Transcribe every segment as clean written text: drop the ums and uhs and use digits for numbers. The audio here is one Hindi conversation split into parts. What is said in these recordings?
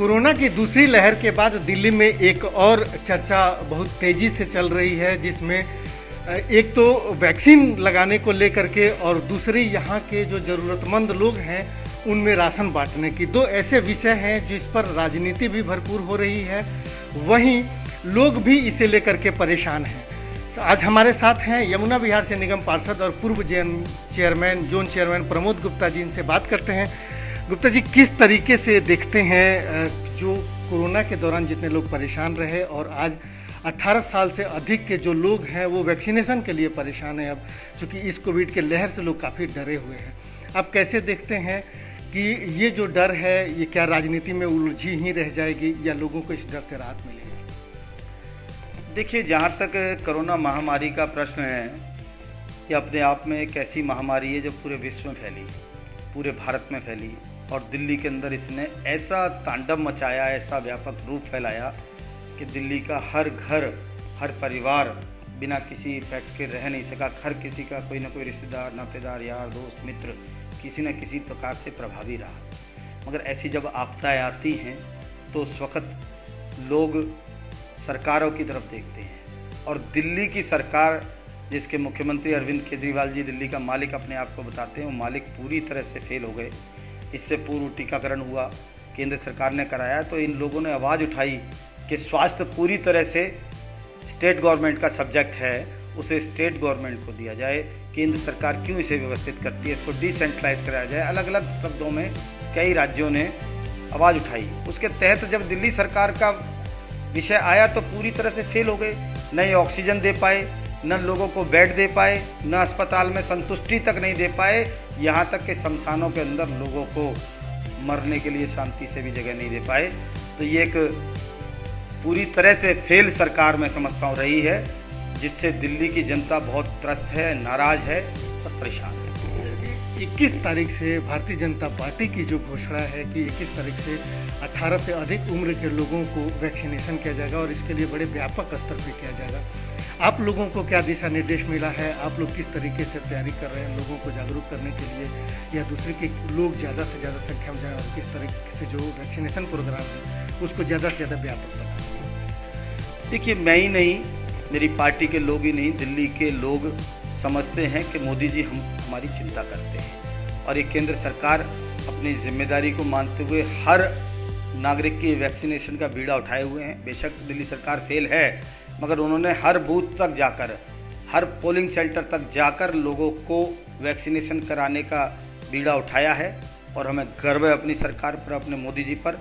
कोरोना की दूसरी लहर के बाद दिल्ली में एक और चर्चा बहुत तेज़ी से चल रही है, जिसमें एक तो वैक्सीन लगाने को लेकर के और दूसरी यहाँ के जो ज़रूरतमंद लोग हैं उनमें राशन बांटने की। दो ऐसे विषय हैं जिस पर राजनीति भी भरपूर हो रही है, वहीं लोग भी इसे लेकर के परेशान हैं। तो आज हमारे साथ हैं यमुना विहार से निगम पार्षद और पूर्व जोन चेयरमैन प्रमोद गुप्ता जी। इनसे बात करते हैं। गुप्ता जी, किस तरीके से देखते हैं जो कोरोना के दौरान जितने लोग परेशान रहे और आज 18 साल से अधिक के जो लोग हैं वो वैक्सीनेशन के लिए परेशान हैं, अब चूँकि इस कोविड के लहर से लोग काफ़ी डरे हुए हैं, आप कैसे देखते हैं कि ये जो डर है ये क्या राजनीति में उलझी ही रह जाएगी या लोगों को इस डर से राहत मिलेगी? देखिए, जहाँ तक कोरोना महामारी का प्रश्न है, ये अपने आप में एक ऐसी महामारी है जो पूरे विश्व में फैली, पूरे भारत में फैली और दिल्ली के अंदर इसने ऐसा तांडव मचाया, ऐसा व्यापक रूप फैलाया कि दिल्ली का हर घर, हर परिवार बिना किसी इफेक्ट के रह नहीं सका। हर किसी का कोई ना कोई रिश्तेदार, नातेदार, यार, दोस्त, मित्र किसी न किसी प्रकार से प्रभावी रहा। मगर ऐसी जब आपदाएँ आती हैं तो उस वक़्त लोग सरकारों की तरफ देखते हैं और दिल्ली की सरकार, जिसके मुख्यमंत्री अरविंद केजरीवाल जी दिल्ली का मालिक अपने आप को बताते हैं, वो मालिक पूरी तरह से फेल हो गए। इससे पूर्व टीकाकरण हुआ, केंद्र सरकार ने कराया, तो इन लोगों ने आवाज़ उठाई कि स्वास्थ्य पूरी तरह से स्टेट गवर्नमेंट का सब्जेक्ट है, उसे स्टेट गवर्नमेंट को दिया जाए। केंद्र सरकार क्यों इसे व्यवस्थित करती है, इसको डिसेंट्रलाइज कराया जाए। अलग अलग शब्दों में कई राज्यों ने आवाज़ उठाई। उसके तहत जब दिल्ली सरकार का विषय आया तो पूरी तरह से फेल हो गए। न ये ऑक्सीजन दे पाए, न लोगों को बेड दे पाए, न अस्पताल में संतुष्टि तक नहीं दे पाए, यहाँ तक कि शमशानों के अंदर लोगों को मरने के लिए शांति से भी जगह नहीं दे पाए। तो ये एक पूरी तरह से फेल सरकार मैं समझता हूँ रही है, जिससे दिल्ली की जनता बहुत त्रस्त है, नाराज़ है और परेशान है। 21 तारीख से भारतीय जनता पार्टी की जो घोषणा है कि 21 तारीख से 18 से अधिक उम्र के लोगों को वैक्सीनेशन किया जाएगा और इसके लिए बड़े व्यापक स्तर पर किया जाएगा। आप लोगों को क्या दिशा निर्देश मिला है? आप लोग किस तरीके से तैयारी कर रहे हैं लोगों को जागरूक करने के लिए, या दूसरे के लोग ज़्यादा से ज़्यादा संख्या में जाएँ और किस तरीके से जो वैक्सीनेशन प्रोग्राम है उसको ज़्यादा से ज़्यादा व्यापक बनाएं? देखिए, मैं ही नहीं, मेरी पार्टी के लोग ही नहीं, दिल्ली के लोग समझते हैं कि मोदी जी हमारी चिंता करते हैं और ये केंद्र सरकार अपनी जिम्मेदारी को मानते हुए हर नागरिक की वैक्सीनेशन का बीड़ा उठाए हुए हैं। बेशक दिल्ली सरकार फेल है, मगर उन्होंने हर बूथ तक जाकर, हर पोलिंग सेंटर तक जाकर लोगों को वैक्सीनेशन कराने का बीड़ा उठाया है और हमें गर्व है अपनी सरकार पर, अपने मोदी जी पर।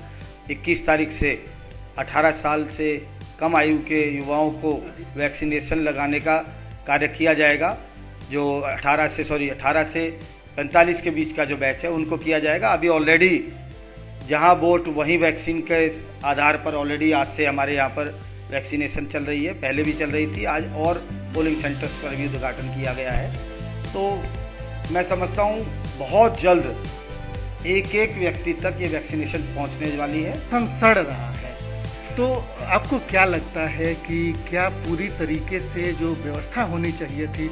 21 तारीख से 18 साल से कम आयु के युवाओं को वैक्सीनेशन लगाने का कार्य किया जाएगा। जो 18 से 45 के बीच का जो बैच है उनको किया जाएगा। अभी ऑलरेडी जहां वोट वहीं वैक्सीन के आधार पर ऑलरेडी आज से हमारे यहाँ पर वैक्सीनेशन चल रही है, पहले भी चल रही थी, आज और पोलिंग सेंटर्स पर भी उद्घाटन किया गया है। तो मैं समझता हूँ बहुत जल्द एक एक व्यक्ति तक ये वैक्सीनेशन पहुँचने वाली है। हम सड़ रहा है, तो आपको क्या लगता है कि क्या पूरी तरीके से जो व्यवस्था होनी चाहिए थी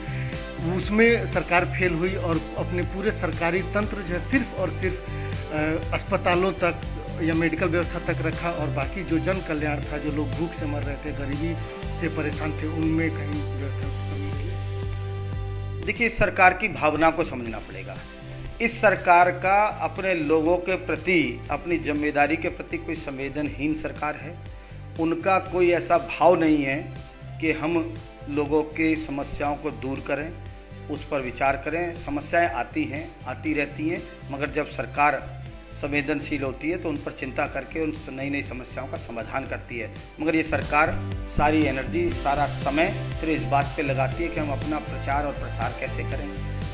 उसमें सरकार फेल हुई और अपने पूरे सरकारी तंत्र जो है सिर्फ और सिर्फ अस्पतालों तक या मेडिकल व्यवस्था तक रखा और बाकी जो जन कल्याण था, जो लोग भूख से मर रहे थे, गरीबी से परेशान थे, उनमें कहीं व्यवस्था कमी रही? देखिए, सरकार की भावना को समझना पड़ेगा। इस सरकार का अपने लोगों के प्रति, अपनी जिम्मेदारी के प्रति कोई संवेदनहीन सरकार है। उनका कोई ऐसा भाव नहीं है कि हम लोगों की समस्याओं को दूर करें, उस पर विचार करें। समस्याएं आती हैं, आती रहती हैं, मगर जब सरकार संवेदनशील होती है तो उन पर चिंता करके उन नई नई समस्याओं का समाधान करती है। मगर ये सरकार सारी एनर्जी, सारा समय फिर इस बात पे लगाती है कि हम अपना प्रचार और प्रसार कैसे करें,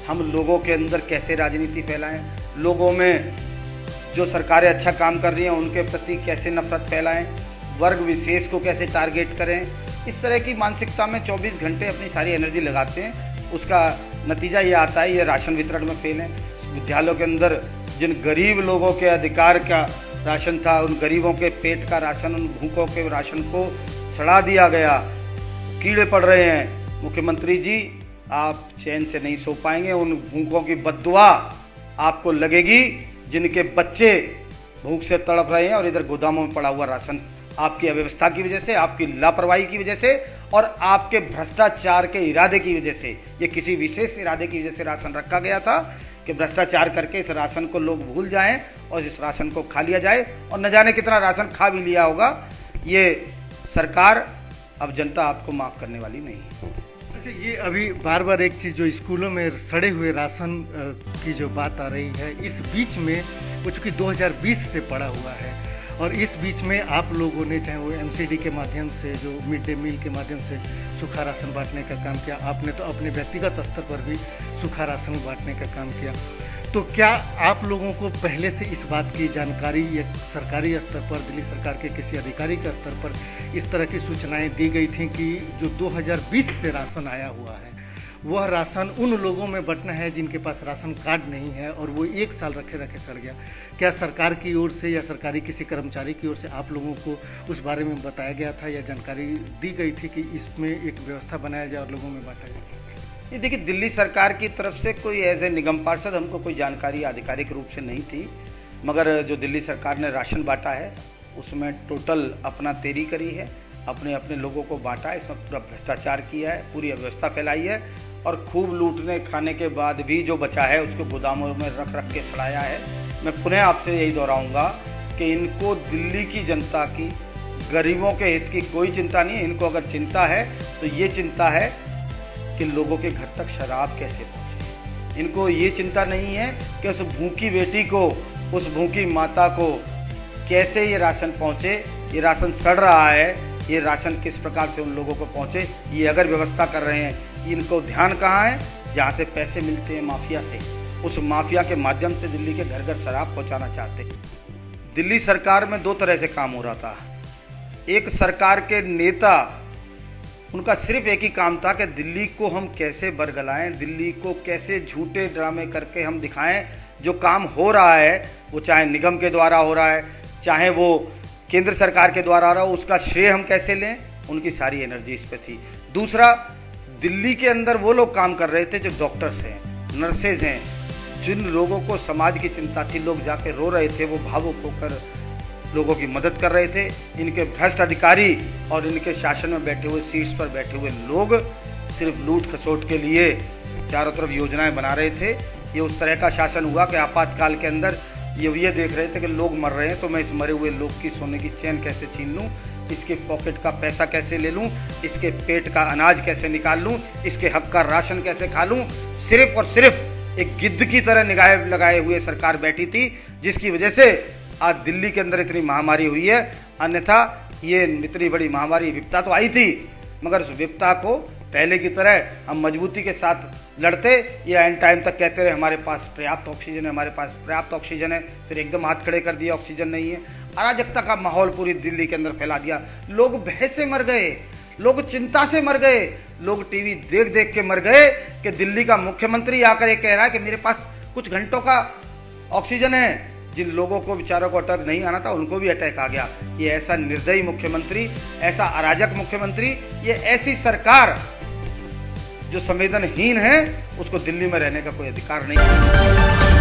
हम लोगों के अंदर कैसे राजनीति फैलाएं, लोगों में जो सरकारें अच्छा काम कर रही हैं उनके प्रति कैसे नफरत फैलाएं, वर्ग विशेष को कैसे टारगेट करें। इस तरह की मानसिकता में 24 घंटे अपनी सारी एनर्जी लगाते हैं। उसका नतीजा ये आता है, ये राशन वितरण में फेल है। विद्यालयों के अंदर जिन गरीब लोगों के अधिकार का राशन था, उन गरीबों के पेट का राशन, उन भूखों के राशन को सड़ा दिया गया, कीड़े पड़ रहे हैं। मुख्यमंत्री जी, आप चैन से नहीं सो पाएंगे। उन भूखों की बद्दुआ आपको लगेगी जिनके बच्चे भूख से तड़प रहे हैं और इधर गोदामों में पड़ा हुआ राशन आपकी अव्यवस्था की वजह से, आपकी लापरवाही की वजह से और आपके भ्रष्टाचार के इरादे की वजह से, ये किसी विशेष इरादे की वजह से राशन रखा गया था कि भ्रष्टाचार करके इस राशन को लोग भूल जाएं और इस राशन को खा लिया जाए और न जाने कितना राशन खा भी लिया होगा। ये सरकार अब जनता आपको माफ़ करने वाली नहीं है। अच्छा, ये अभी बार बार एक चीज़ जो स्कूलों में सड़े हुए राशन की जो बात आ रही है, इस बीच में वो चूँकि 2020 से पड़ा हुआ है और इस बीच में आप लोगों ने चाहे वो एमसीडी के माध्यम से, जो मिड डे मील के माध्यम से सूखा राशन बांटने का काम किया, आपने तो अपने व्यक्तिगत स्तर पर भी सूखा राशन बांटने का काम किया। तो क्या आप लोगों को पहले से इस बात की जानकारी या सरकारी स्तर पर, दिल्ली सरकार के किसी अधिकारी के स्तर पर इस तरह की सूचनाएं दी गई थी कि जो 2020 से राशन आया हुआ है वह राशन उन लोगों में बंटना है जिनके पास राशन कार्ड नहीं है और वो 1 साल रखे रखे सड़ गया? क्या सरकार की ओर से या सरकारी किसी कर्मचारी की ओर से आप लोगों को उस बारे में बताया गया था या जानकारी दी गई थी कि इसमें एक व्यवस्था बनाया जाए और लोगों में बांटा जाए? ये देखिए, दिल्ली सरकार की तरफ से कोई एज ए निगम पार्षद हमको कोई जानकारी आधिकारिक रूप से नहीं थी, मगर जो दिल्ली सरकार ने राशन बांटा है उसमें टोटल अपना तेरी करी है, अपने अपने लोगों को बांटा है, इसमें पूरा भ्रष्टाचार किया है, पूरी अव्यवस्था फैलाई है और खूब लूटने खाने के बाद भी जो बचा है उसको गोदामों में रख रख के सड़ाया है। मैं पुनः आपसे यही दोहराऊंगा कि इनको दिल्ली की जनता की, गरीबों के हित की कोई चिंता नहीं है। इनको अगर चिंता है तो ये चिंता है कि लोगों के घर तक शराब कैसे पहुँचे। इनको ये चिंता नहीं है कि उस भूखी बेटी को, उस भूखी माता को कैसे ये राशन पहुँचे, ये राशन सड़ रहा है, ये राशन किस प्रकार से उन लोगों को पहुँचे, ये अगर व्यवस्था कर रहे हैं। इनको ध्यान कहाँ है? जहाँ से पैसे मिलते हैं माफिया से, उस माफिया के माध्यम से दिल्ली के घर घर शराब पहुँचाना चाहते। दिल्ली सरकार में 2 तरह से काम हो रहा था। एक सरकार के नेता, उनका सिर्फ एक ही काम था कि दिल्ली को हम कैसे बरगलाएं, दिल्ली को कैसे झूठे ड्रामे करके हम दिखाएं। जो काम हो रहा है वो चाहे निगम के द्वारा हो रहा है, चाहे वो केंद्र सरकार के द्वारा हो रहा हो, उसका श्रेय हम कैसे लें, उनकी सारी एनर्जी इस पे थी। दूसरा, दिल्ली के अंदर वो लोग काम कर रहे थे जो डॉक्टर्स हैं, नर्सेज हैं, जिन लोगों को समाज की चिंता थी, लोग जाके रो रहे थे, वो भावुक होकर लोगों की मदद कर रहे थे। इनके भ्रष्ट अधिकारी और इनके शासन में बैठे हुए, सीट्स पर बैठे हुए लोग सिर्फ लूट खसोट के लिए चारों तरफ योजनाएं बना रहे थे। ये उस तरह का शासन हुआ कि आपातकाल के अंदर ये देख रहे थे कि लोग मर रहे हैं तो मैं इस मरे हुए लोग की सोने की चैन कैसे छीन लूँ, इसके पॉकेट का पैसा कैसे ले लूँ, इसके पेट का अनाज कैसे निकाल लूँ, इसके हक का राशन कैसे खा लूँ। सिर्फ और सिर्फ एक गिद्ध की तरह निगाहें लगाए हुए सरकार बैठी थी, जिसकी वजह से आज दिल्ली के अंदर इतनी महामारी हुई है। अन्यथा ये इतनी बड़ी महामारी, विपदा तो आई थी, मगर उस विपदा को पहले की तरह हम मजबूती के साथ लड़ते या एंड टाइम तक कहते रहे हमारे पास पर्याप्त ऑक्सीजन है, हमारे पास पर्याप्त ऑक्सीजन है, फिर एकदम हाथ खड़े कर दिया ऑक्सीजन नहीं है। अराजकता का माहौल पूरी दिल्ली के अंदर फैला दिया। लोग भय से मर गए, लोग चिंता से मर गए, लोग टीवी देख देख के मर गए कि दिल्ली का मुख्यमंत्री आकर ये कह रहा है कि मेरे पास कुछ घंटों का ऑक्सीजन है। जिन लोगों को बेचारों को अटैक नहीं आना था उनको भी अटैक आ गया। ये ऐसा निर्दयी मुख्यमंत्री, ऐसा अराजक मुख्यमंत्री, ये ऐसी सरकार जो संवेदनहीन है, उसको दिल्ली में रहने का कोई अधिकार नहीं है।